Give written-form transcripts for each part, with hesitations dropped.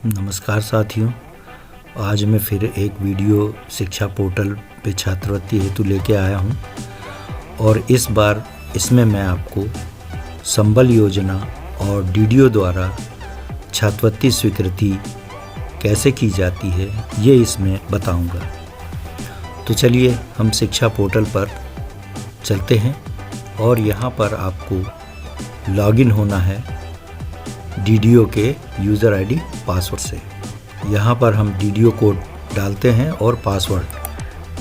नमस्कार साथियों, आज मैं फिर एक वीडियो शिक्षा पोर्टल पे छात्रवृत्ति हेतु लेके आया हूँ और इस बार इसमें मैं आपको संबल योजना और डीडीओ द्वारा छात्रवृत्ति स्वीकृति कैसे की जाती है ये इसमें बताऊँगा। तो चलिए हम शिक्षा पोर्टल पर चलते हैं और यहाँ पर आपको लॉगिन होना है डीडीओ के यूज़र आईडी पासवर्ड से। यहाँ पर हम डीडीओ कोड डालते हैं और पासवर्ड,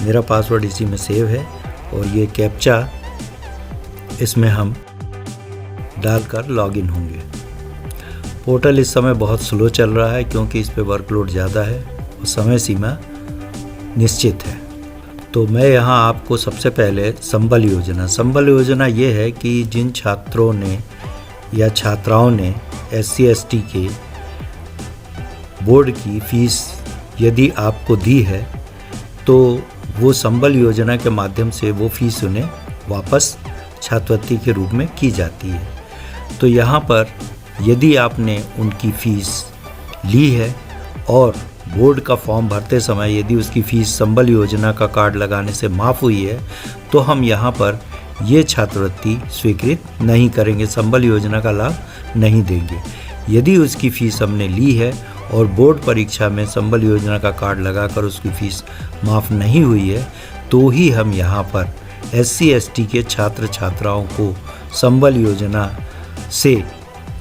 मेरा पासवर्ड इसी में सेव है और ये कैप्चा इसमें हम डालकर लॉगिन होंगे। पोर्टल इस समय बहुत स्लो चल रहा है क्योंकि इस पे वर्कलोड ज़्यादा है और समय सीमा निश्चित है। तो मैं यहाँ आपको सबसे पहले संबल योजना ये है कि जिन छात्रों ने या छात्राओं ने SC/ST के बोर्ड की फ़ीस यदि आपको दी है तो वो संबल योजना के माध्यम से वो फ़ीस उन्हें वापस छात्रवृत्ति के रूप में की जाती है। तो यहाँ पर यदि आपने उनकी फ़ीस ली है और बोर्ड का फॉर्म भरते समय यदि उसकी फ़ीस संबल योजना का कार्ड लगाने से माफ़ हुई है तो हम यहाँ पर ये छात्रवृत्ति स्वीकृत नहीं करेंगे, संबल योजना का लाभ नहीं देंगे। यदि उसकी फ़ीस हमने ली है और बोर्ड परीक्षा में संबल योजना का कार्ड लगाकर उसकी फ़ीस माफ़ नहीं हुई है तो ही हम यहाँ पर SC/ST के छात्र छात्राओं को संबल योजना से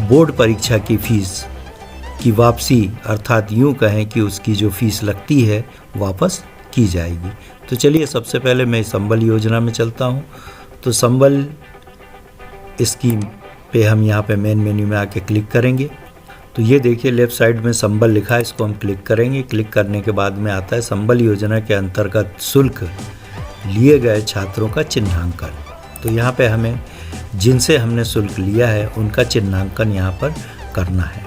बोर्ड परीक्षा की फ़ीस की वापसी अर्थात यूँ कहें कि उसकी जो फ़ीस लगती है वापस की जाएगी। तो चलिए सबसे पहले मैं संबल योजना में चलता हूँ। तो संबल स्कीम पे हम यहाँ पे मेन मेन्यू में आके क्लिक करेंगे तो ये देखिए लेफ़्ट साइड में संबल लिखा है, इसको हम क्लिक करेंगे। क्लिक करने के बाद में आता है संबल योजना के अंतर्गत शुल्क लिए गए छात्रों का चिन्हांकन। तो यहाँ पे हमें जिनसे हमने शुल्क लिया है उनका चिन्हांकन यहाँ पर करना है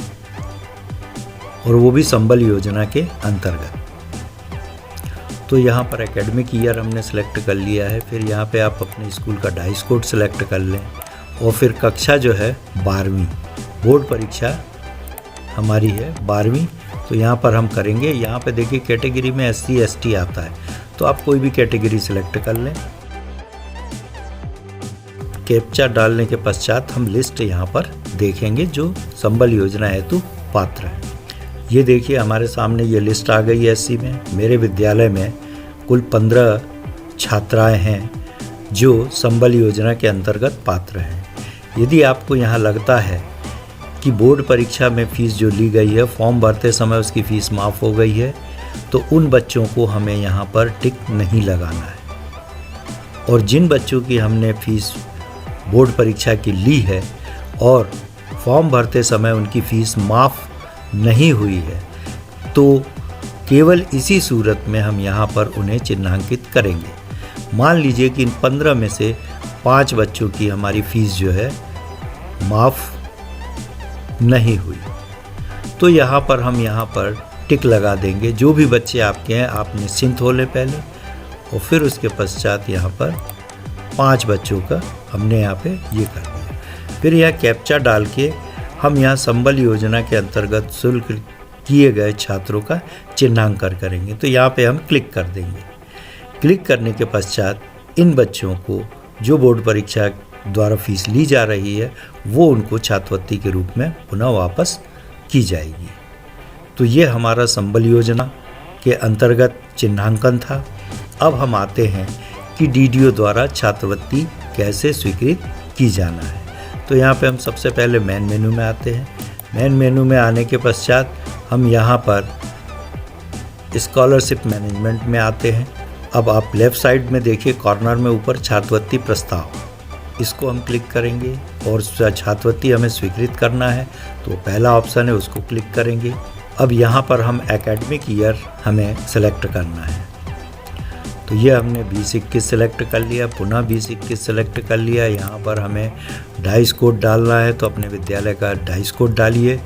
और वो भी संबल योजना के अंतर्गत। तो यहाँ पर एकेडमिक ईयर हमने सेलेक्ट कर लिया है। फिर यहाँ पे आप अपने स्कूल का डाइस कोड सेलेक्ट कर लें और फिर कक्षा जो है 12वीं, बोर्ड परीक्षा हमारी है 12वीं। तो यहाँ पर हम करेंगे। यहाँ पे देखिए कैटेगरी में SC/ST आता है तो आप कोई भी कैटेगरी सेलेक्ट कर लें। कैप्चा डालने के पश्चात हम लिस्ट यहाँ पर देखेंगे जो संबल योजना हेतु पात्र है। ये देखिए हमारे सामने ये लिस्ट आ गई है SC में। मेरे विद्यालय में कुल 15 छात्राएं हैं जो संबल योजना के अंतर्गत पात्र हैं। यदि आपको यहाँ लगता है कि बोर्ड परीक्षा में फ़ीस जो ली गई है फॉर्म भरते समय उसकी फ़ीस माफ़ हो गई है तो उन बच्चों को हमें यहाँ पर टिक नहीं लगाना है। और जिन बच्चों की हमने फ़ीस बोर्ड परीक्षा की ली है और फॉर्म भरते समय उनकी फ़ीस माफ़ नहीं हुई है तो केवल इसी सूरत में हम यहाँ पर उन्हें चिन्हांकित करेंगे। मान लीजिए कि इन 15 में से 5 बच्चों की हमारी फ़ीस जो है माफ़ नहीं हुई तो यहाँ पर हम यहाँ पर टिक लगा देंगे। जो भी बच्चे आपके हैं आप निश्चिंत हो लें पहले और फिर उसके पश्चात यहाँ पर 5 बच्चों का हमने यहाँ पे ये कर दिया। फिर यह कैप्चा डाल के हम यहाँ संबल योजना के अंतर्गत शुल्क किए गए छात्रों का चिन्हांकन करेंगे। तो यहाँ पे हम क्लिक कर देंगे। क्लिक करने के पश्चात इन बच्चों को जो बोर्ड परीक्षा द्वारा फ़ीस ली जा रही है वो उनको छात्रवृत्ति के रूप में पुनः वापस की जाएगी। तो ये हमारा संबल योजना के अंतर्गत चिन्हांकन था। अब हम आते हैं कि डीडीओ द्वारा छात्रवृत्ति कैसे स्वीकृत की जाना है। तो यहाँ पे हम सबसे पहले मेन मेन्यू में आते हैं। मेन मेन्यू में आने के पश्चात हम यहाँ पर स्कॉलरशिप मैनेजमेंट में आते हैं। अब आप लेफ़्ट साइड में देखिए कॉर्नर में ऊपर छात्रवृत्ति प्रस्ताव, इसको हम क्लिक करेंगे और छात्रवृत्ति हमें स्वीकृत करना है तो पहला ऑप्शन है उसको क्लिक करेंगे। अब यहाँ पर हम एकेडमिक ईयर हमें सेलेक्ट करना है तो ये हमने 2021 सेलेक्ट कर लिया, पुनः 2021 सेलेक्ट कर लिया। यहाँ पर हमें डाइस कोड डालना है तो अपने विद्यालय का डाइस कोड डालिए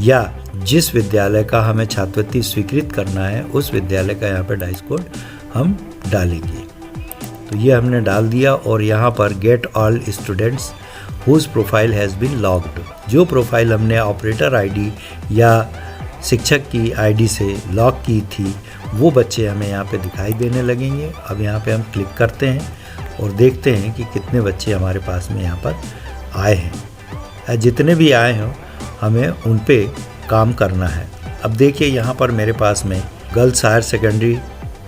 या जिस विद्यालय का हमें छात्रवृत्ति स्वीकृत करना है उस विद्यालय का यहाँ पर डाइस कोड हम डालेंगे। तो ये हमने डाल दिया और यहाँ पर get all students whose profile has been logged, जो प्रोफाइल हमने ऑपरेटर आईडी या शिक्षक की आईडी से लॉक की थी वो बच्चे हमें यहाँ पे दिखाई देने लगेंगे। अब यहाँ पे हम क्लिक करते हैं और देखते हैं कि कितने बच्चे हमारे पास में यहाँ पर आए हैं। जितने भी आए हों हमें उन पे काम करना है। अब देखिए यहाँ पर मेरे पास में गर्ल्स हायर सेकेंडरी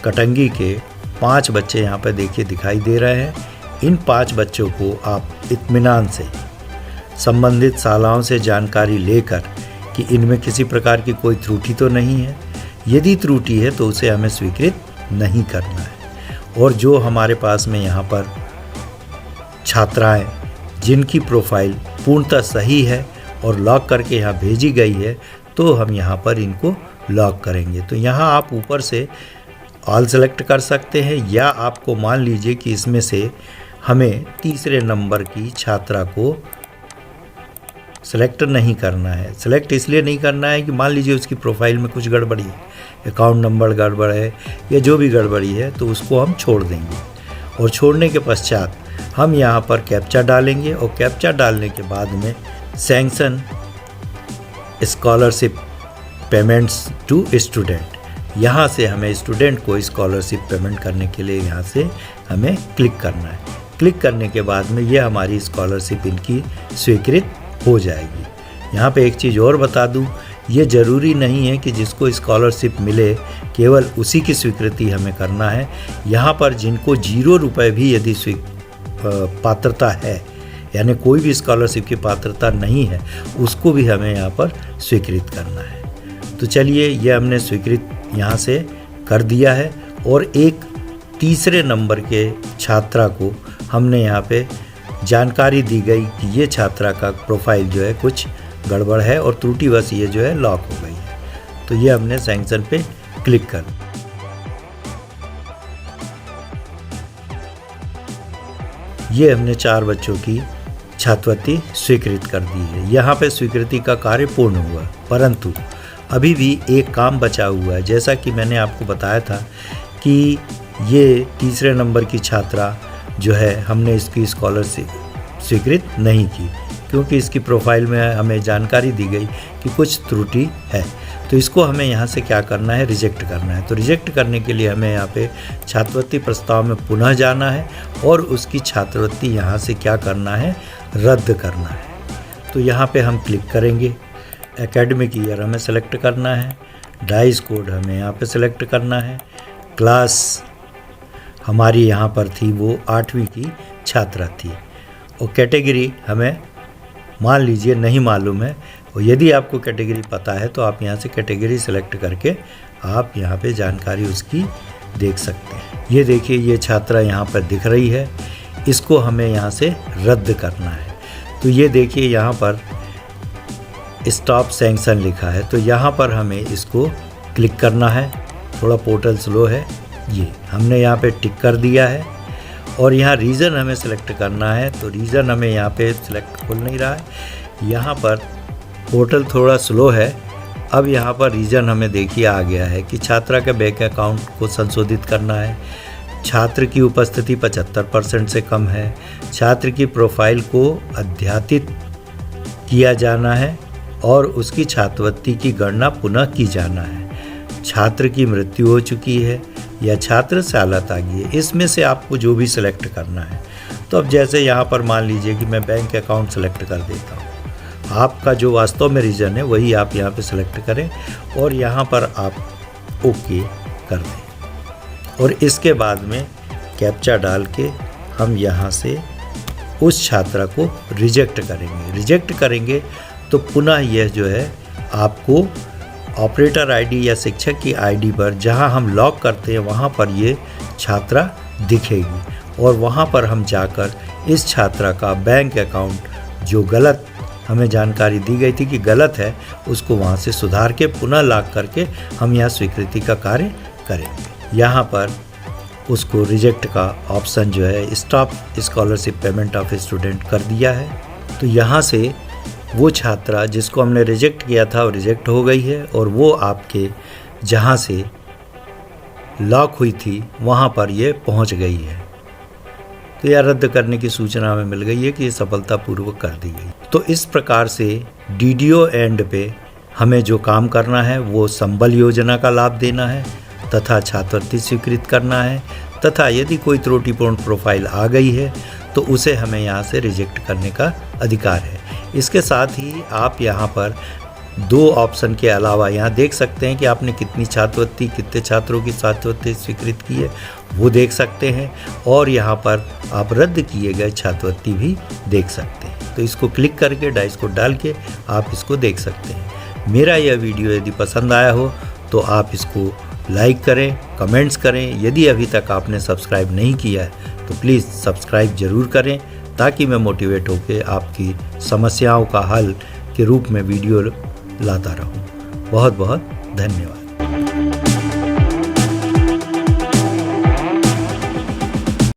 कटंगी के 5 बच्चे यहाँ पर देखिए दिखाई दे रहे हैं। इन 5 बच्चों को आप इत्मीनान से संबंधित शालाओं से जानकारी लेकर कि इनमें किसी प्रकार की कोई त्रुटि तो नहीं है, यदि त्रुटि है तो उसे हमें स्वीकृत नहीं करना है। और जो हमारे पास में यहाँ पर छात्राएं जिनकी प्रोफाइल पूर्णतः सही है और लॉक करके यहाँ भेजी गई है तो हम यहाँ पर इनको लॉक करेंगे। तो यहाँ आप ऊपर से ऑल सेलेक्ट कर सकते हैं, या आपको मान लीजिए कि इसमें से हमें तीसरे नंबर की छात्रा को सेलेक्ट नहीं करना है। सेलेक्ट इसलिए नहीं करना है कि मान लीजिए उसकी प्रोफाइल में कुछ गड़बड़ी है, अकाउंट नंबर गड़बड़ है या जो भी गड़बड़ी है, तो उसको हम छोड़ देंगे। और छोड़ने के पश्चात हम यहाँ पर कैप्चा डालेंगे और कैप्चा डालने के बाद में sanction scholarship payments to student, यहाँ से हमें स्टूडेंट को स्कॉलरशिप पेमेंट करने के लिए यहाँ से हमें क्लिक करना है। क्लिक करने के बाद में ये हमारी स्कॉलरशिप इनकी स्वीकृत हो जाएगी। यहाँ पे एक चीज़ और बता दूँ, ये ज़रूरी नहीं है कि जिसको स्कॉलरशिप मिले केवल उसी की स्वीकृति हमें करना है। यहाँ पर जिनको 0 रुपये भी यदि पात्रता है, यानी कोई भी स्कॉलरशिप की पात्रता नहीं है, उसको भी हमें यहाँ पर स्वीकृत करना है। तो चलिए ये हमने स्वीकृत यहाँ से कर दिया है। और एक तीसरे नंबर के छात्रा को हमने यहाँ पे जानकारी दी गई कि ये छात्रा का प्रोफाइल जो है कुछ गड़बड़ है और त्रुटिवश ये जो है लॉक हो गई है। तो ये हमने सैंक्शन पे क्लिक कर, ये हमने 4 बच्चों की छात्रवृत्ति स्वीकृत कर दी है। यहाँ पे स्वीकृति का कार्य पूर्ण हुआ, परंतु अभी भी एक काम बचा हुआ है। जैसा कि मैंने आपको बताया था कि ये तीसरे नंबर की छात्रा जो है हमने इसकी स्कॉलरशिप स्वीकृत नहीं की, क्योंकि इसकी प्रोफाइल में हमें जानकारी दी गई कि कुछ त्रुटि है। तो इसको हमें यहाँ से क्या करना है, रिजेक्ट करना है। तो रिजेक्ट करने के लिए हमें यहाँ पे छात्रवृत्ति प्रस्ताव में पुनः जाना है और उसकी छात्रवृत्ति यहाँ से क्या करना है, रद्द करना है। तो यहाँ पे हम क्लिक करेंगे, एकेडमिक ईयर हमें सेलेक्ट करना है, डाइस कोड हमें यहाँ पे सेलेक्ट करना है, क्लास हमारी यहाँ पर थी वो 8वीं की छात्रा थी, और कैटेगरी हमें मान लीजिए नहीं मालूम है। और यदि आपको कैटेगरी पता है तो आप यहाँ से कैटेगरी सेलेक्ट करके आप यहाँ पे जानकारी उसकी देख सकते हैं। ये देखिए ये छात्रा यहाँ पर दिख रही है, इसको हमें यहाँ से रद्द करना है। तो ये देखिए यहाँ पर स्टॉप सैंक्शन लिखा है, तो यहाँ पर हमें इसको क्लिक करना है। थोड़ा पोर्टल स्लो है, ये हमने यहाँ पे टिक कर दिया है। और यहाँ रीज़न हमें सेलेक्ट करना है, तो रीज़न हमें यहाँ पे सेलेक्ट खुल नहीं रहा है, यहाँ पर पोर्टल थोड़ा स्लो है। अब यहाँ पर रीज़न हमें देखिए आ गया है कि छात्रा के बैंक अकाउंट को संशोधित करना है, छात्र की उपस्थिति 75% से कम है, छात्र की प्रोफाइल को अद्यतित किया जाना है और उसकी छात्रवृत्ति की गणना पुनः की जाना है, छात्र की मृत्यु हो चुकी है या छात्र सालत आ गई है। इसमें से आपको जो भी सिलेक्ट करना है। तो अब जैसे यहाँ पर मान लीजिए कि मैं बैंक अकाउंट सेलेक्ट कर देता हूँ, आपका जो वास्तव में रीज़न है वही आप यहाँ पे सेलेक्ट करें और यहाँ पर आप ओके कर दें। और इसके बाद में कैप्चा डाल के हम यहाँ से उस छात्रा को रिजेक्ट करेंगे। रिजेक्ट करेंगे तो पुनः यह जो है आपको ऑपरेटर आईडी या शिक्षक की आईडी पर जहां हम लॉक करते हैं वहां पर ये छात्रा दिखेगी और वहां पर हम जाकर इस छात्रा का बैंक अकाउंट जो गलत हमें जानकारी दी गई थी कि गलत है, उसको वहां से सुधार के पुनः लॉक करके हम यहाँ स्वीकृति का कार्य करेंगे। यहाँ पर उसको रिजेक्ट का ऑप्शन जो है stop scholarship payment of student कर दिया है। तो यहाँ से वो छात्रा जिसको हमने रिजेक्ट किया था वो रिजेक्ट हो गई है और वो आपके जहाँ से लॉक हुई थी वहाँ पर ये पहुँच गई है। तो यह रद्द करने की सूचना हमें मिल गई है कि ये सफलतापूर्वक कर दी गई। तो इस प्रकार से डीडीओ एंड पे हमें जो काम करना है वो संबल योजना का लाभ देना है तथा छात्रवृत्ति स्वीकृत करना है, तथा यदि कोई त्रुटिपूर्ण प्रोफाइल आ गई है तो उसे हमें यहाँ से रिजेक्ट करने का अधिकार है। इसके साथ ही आप यहाँ पर 2 ऑप्शन के अलावा यहाँ देख सकते हैं कि आपने कितनी छात्रवृत्ति, कितने छात्रों की छात्रवृत्ति स्वीकृत की है वो देख सकते हैं, और यहाँ पर आप रद्द किए गए छात्रवृत्ति भी देख सकते हैं। तो इसको क्लिक करके डाइस कोड डाल के आप इसको देख सकते हैं। मेरा यह वीडियो यदि पसंद आया हो तो आप इसको लाइक करें, कमेंट्स करें। यदि अभी तक आपने सब्सक्राइब नहीं किया है तो प्लीज़ सब्सक्राइब ज़रूर करें, ताकि मैं मोटिवेट होकर आपकी समस्याओं का हल के रूप में वीडियो लाता रहूं। बहुत बहुत धन्यवाद।